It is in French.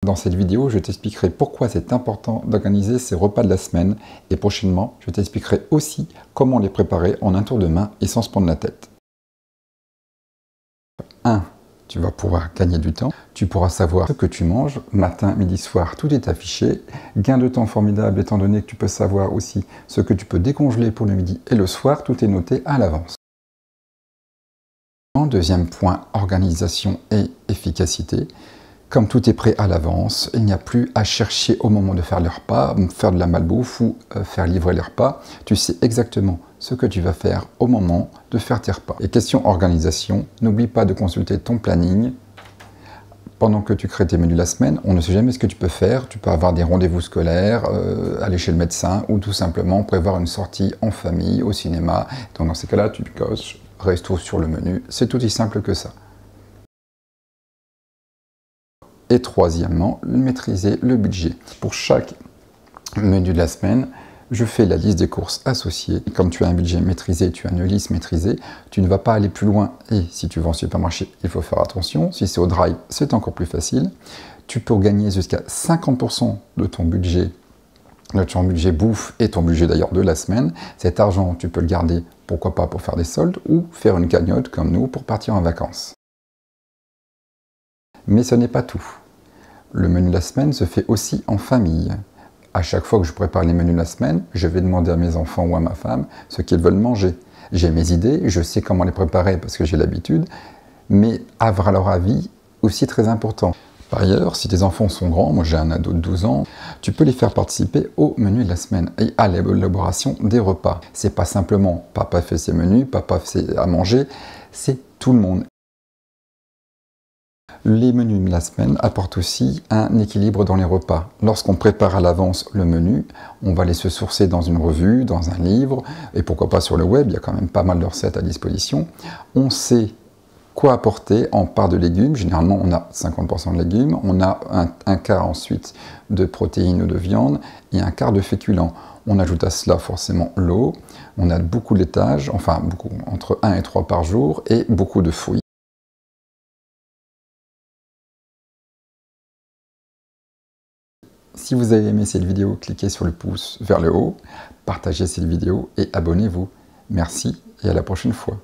Dans cette vidéo, je t'expliquerai pourquoi c'est important d'organiser ces repas de la semaine et prochainement, je t'expliquerai aussi comment les préparer en un tour de main et sans se prendre la tête. 1. Tu vas pouvoir gagner du temps. Tu pourras savoir ce que tu manges, matin, midi, soir, tout est affiché. Gain de temps formidable étant donné que tu peux savoir aussi ce que tu peux décongeler pour le midi et le soir, tout est noté à l'avance. Deuxième point, organisation et efficacité. Comme tout est prêt à l'avance, il n'y a plus à chercher au moment de faire les repas, faire de la malbouffe ou faire livrer les repas. Tu sais exactement ce que tu vas faire au moment de faire tes repas. Et question organisation, n'oublie pas de consulter ton planning. Pendant que tu crées tes menus la semaine, on ne sait jamais ce que tu peux faire. Tu peux avoir des rendez-vous scolaires, aller chez le médecin ou tout simplement prévoir une sortie en famille, au cinéma. Donc dans ces cas-là, tu coches resto sur le menu. C'est tout aussi simple que ça. Et troisièmement, maîtriser le budget. Pour chaque menu de la semaine, je fais la liste des courses associées. Comme tu as un budget maîtrisé, tu as une liste maîtrisée, tu ne vas pas aller plus loin. Et si tu vas en supermarché, il faut faire attention. Si c'est au drive, c'est encore plus facile. Tu peux gagner jusqu'à 50% de ton budget bouffe et ton budget d'ailleurs de la semaine. Cet argent, tu peux le garder, pourquoi pas pour faire des soldes ou faire une cagnotte comme nous pour partir en vacances. Mais ce n'est pas tout. Le menu de la semaine se fait aussi en famille. À chaque fois que je prépare les menus de la semaine, je vais demander à mes enfants ou à ma femme ce qu'ils veulent manger. J'ai mes idées, je sais comment les préparer parce que j'ai l'habitude, mais avoir leur avis aussi très important. Par ailleurs, si tes enfants sont grands, moi j'ai un ado de 12 ans, tu peux les faire participer au menu de la semaine et à l'élaboration des repas. C'est pas simplement papa fait ses menus, papa fait à manger, c'est tout le monde. Les menus de la semaine apportent aussi un équilibre dans les repas. Lorsqu'on prépare à l'avance le menu, on va aller se sourcer dans une revue, dans un livre, et pourquoi pas sur le web, il y a quand même pas mal de recettes à disposition. On sait quoi apporter en part de légumes. Généralement, on a 50% de légumes, on a un quart ensuite de protéines ou de viande, et un quart de féculents. On ajoute à cela forcément l'eau, on a beaucoup de laitage, enfin beaucoup, entre 1 et 3 par jour, et beaucoup de fruits. Si vous avez aimé cette vidéo, cliquez sur le pouce vers le haut, partagez cette vidéo et abonnez-vous. Merci et à la prochaine fois.